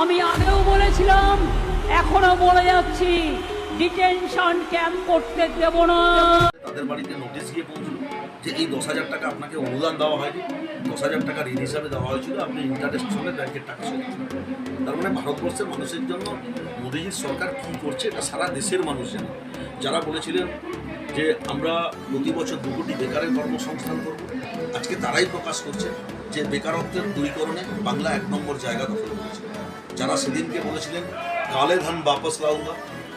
আমি আগেও বলেছিলাম, এখনো বলে যাচ্ছি, ডিটেনশন ক্যাম্প করতে দেব না। তাদের বাড়িতে নোটিশ গিয়ে পৌঁছলো যে এই 10,000 টাকা আপনাকে অনুদান দেওয়া হয়নি, 10,000 টাকা ঋণ হিসাবে দেওয়া হয়েছিল, আপনি ইন্টারেস্ট সঙ্গে ব্যাংকের টাকা শোধ করুন। তার মানে ভারতবর্ষের মানুষের জন্য মোদীজির সরকার কী করছে এটা সারা দেশের মানুষ জানে। যারা বলেছিলেন যে আমরা প্রতি বছর 2 কোটি বেকারের কর্মসংস্থান করব, আজকে তারাই প্রকাশ করছে যে বেকারত্বের দূরীকরণে বাংলা 1 নম্বর জায়গা দখল করেছে। যারা সেদিনকে বলেছিলেন কালে ধান বাপস লাউঙ্গা,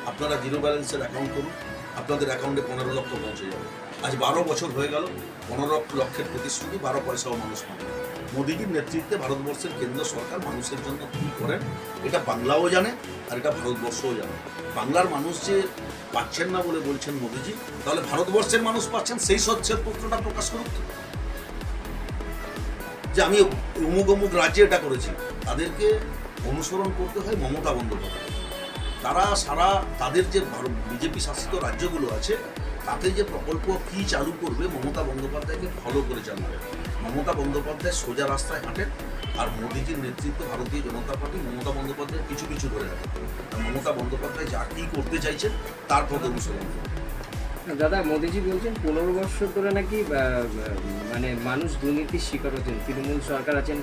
আপনারা জিরো ব্যালেন্সের অ্যাকাউন্ট করুন, আপনাদের অ্যাকাউন্টে 15 লক্ষ পৌঁছে যাবে। আজ 12 বছর হয়ে গেল, 15 লক্ষের প্রতিশ্রুতি 12 পয়সাও মানুষ পাবে। মোদীজির নেতৃত্বে ভারতবর্ষের কেন্দ্র সরকার মানুষের জন্য কী করেন এটা বাংলাও জানে আর এটা ভারতবর্ষও জানে। বাংলার মানুষ যে পাচ্ছেন না বলে বলছেন মোদীজি, তাহলে ভারতবর্ষের মানুষ পাচ্ছেন সেই স্বচ্ছের পত্রটা প্রকাশ করুক যে আমি অমুক অমুক রাজ্যে এটা করেছি। তাদেরকে অনুসরণ করতে হয় মমতা বন্দ্যোপাধ্যায়। তারা সারা তাদের যে বিজেপি শাসিত রাজ্যগুলো আছে তাতে যে প্রকল্প কী চালু করবে মমতা বন্দ্যোপাধ্যায়কে ফলো করে চালাবে। মমতা বন্দ্যোপাধ্যায় সোজা রাস্তায় হাঁটেন আর মোদীজির নেতৃত্বে ভারতীয় জনতা পার্টি মমতা বন্দ্যোপাধ্যায় কিছু কিছু ধরে রাখে। মমতা বন্দ্যোপাধ্যায় যা কী করতে চাইছেন তার পথ অনুসরণ করে। দাদা, মোদীজি বলছেন 15 বছর ধরে নাকি মানে মানুষ দুর্নীতির শিকার হচ্ছেন, তৃণমূল সরকার আছেন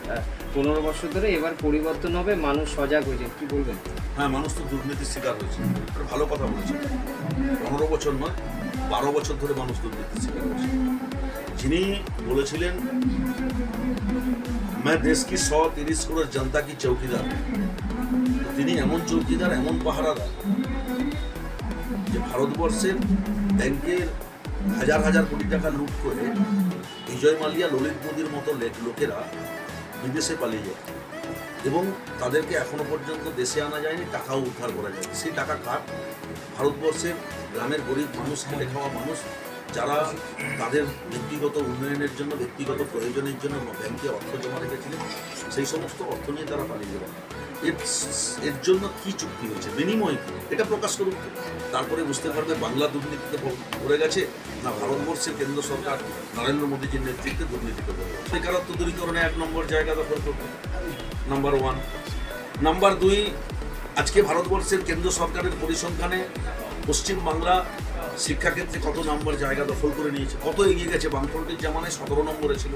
15 বছর ধরে, এবার পরিবর্তন হবে, মানুষ সজাগ হয়েছেন, কি বলবেন? হ্যাঁ, মানুষ তো দুর্নীতির শিকার হয়েছে, ভালো কথা বলেছেন। 15 বছর নয়, 12 বছর ধরে মানুষ দুর্নীতির শিকার হয়েছে। যিনি বলেছিলেন मैं देश की 130 करोड़ जनता की चौकीदार, তিনি এমন চৌকিদার, এমন পাহারাদার যে ভারতবর্ষের ব্যাংকের হাজার হাজার কোটি টাকা লুট করে বিজয় মালিয়া, ললিত মোদীর মতো লোকেরা বিদেশে পালিয়ে যায় এবং তাদেরকে এখনো পর্যন্ত দেশে আনা যায়নি, টাকাও উদ্ধার করা যায়। সেই টাকা কার? ভারতবর্ষের গ্রামের গরিব মানুষ, খেটে খাওয়া মানুষ, যারা তাদের ব্যক্তিগত উন্নয়নের জন্য, ব্যক্তিগত প্রয়োজনের জন্য ব্যাংকে অর্থ জমা রেখেছিলেন, সেই সমস্ত অর্থ নিয়ে তারা পালিয়ে গেল। এর জন্য কি চুক্তি হয়েছে, বিনিময় কি, এটা প্রকাশ করুন। তারপরে বুঝতে পারবে বাংলা দুর্নীতিতে ভরে গেছে না ভারতবর্ষের কেন্দ্র সরকার নরেন্দ্র মোদীজির নেতৃত্বে দুর্নীতিতে ভরে গেছে। বেকারত্ব দূরীকরণে 1 নম্বর জায়গা দখল করবে, নাম্বার 1। নাম্বার 2, আজকে ভারতবর্ষের কেন্দ্র সরকারের পরিসংখ্যানে পশ্চিমবাংলা শিক্ষাক্ষেত্রে কত নম্বর জায়গা দখল করে নিয়েছে, কত এগিয়ে গেছে। বামফ্রন্টের জামানায় 17 নম্বরে ছিল,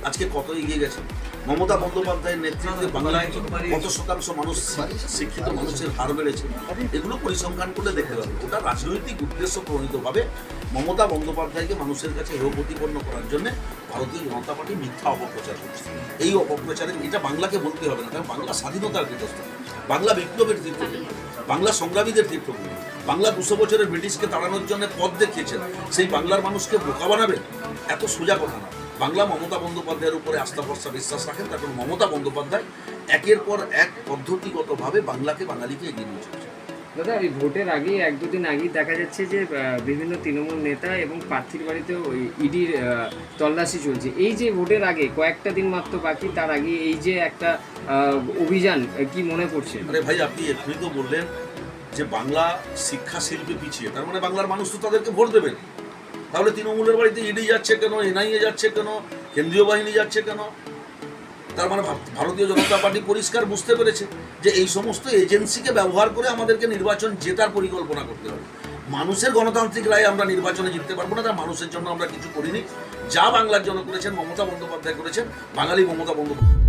আজকে কত এগিয়ে গেছে। মমতা বন্দ্যোপাধ্যায়ের নেতৃত্বে বাংলায় কত শতাংশ মানুষ শিক্ষিত মানুষের হার বেড়েছে, এগুলো পরিসংখ্যান করলে দেখতে পাবে। ওটা রাজনৈতিক উদ্দেশ্য প্রণীতভাবে মমতা বন্দ্যোপাধ্যায়কে মানুষের কাছে হেয় প্রতিপন্ন করার জন্য ভারতীয় জনতা পার্টি মিথ্যা অপপ্রচার করছে। এই অপপ্রচারের এটা বাংলাকে বলতে হবে না, কারণ বাংলা স্বাধীনতার তীর্থস্থান, বাংলা বিপ্লবের তীর্থভূমি, বাংলা সংগ্রামীদের তীর্থভূমি। বাংলা 200 বছরের ব্রিটিশকে তাড়ানোর জন্য পথ দেখিয়েছেন, সেই বাংলার মানুষকে বোকা বানাবেন? এত সোজা কথা না। বাংলা মমতা বন্দ্যোপাধ্যায়ের উপরে আস্থা ভরসা বিশ্বাস রাখেন, তারপর মমতা বন্দ্যোপাধ্যায় একের পর এক পদ্ধতিগতভাবে বাংলাকে, বাঙালিকে এগিয়ে নিয়ে চলছে। দাদা, এই ভোটের আগে 1-2 দিন আগেই দেখা যাচ্ছে যে বিভিন্ন তৃণমূল নেতা এবং প্রার্থীর বাড়িতে ওই ইডির তল্লাশি চলছে। এই যে ভোটের আগে কয়েকটা দিন মাত্র বাকি, তার আগে এই যে একটা অভিযান, কি মনে করছে? আরে ভাই, আপনি এখনই তো বললেন যে বাংলা শিক্ষা শিল্পে পিছিয়ে, তার মানে বাংলার মানুষ তো তাদেরকে ভোট দেবেন। তাহলে তৃণমূলের বাড়িতে ইডি যাচ্ছে কেন, এনআইএ যাচ্ছে কেন, কেন্দ্রীয় বাহিনী যাচ্ছে কেন? তার মানে ভারতীয় জনতা পার্টি পরিষ্কার বুঝতে পেরেছে যে এই সমস্ত এজেন্সিকে ব্যবহার করে আমাদেরকে নির্বাচন জেতার পরিকল্পনা করতে হবে। মানুষের গণতান্ত্রিক রায়ে আমরা নির্বাচনে জিততে পারবো না, তার মানুষের জন্য আমরা কিছু করিনি। যা বাংলার জন্য করেছেন মমতা বন্দ্যোপাধ্যায় করেছেন, বাঙালি মমতা বন্দ্যোপাধ্যায়।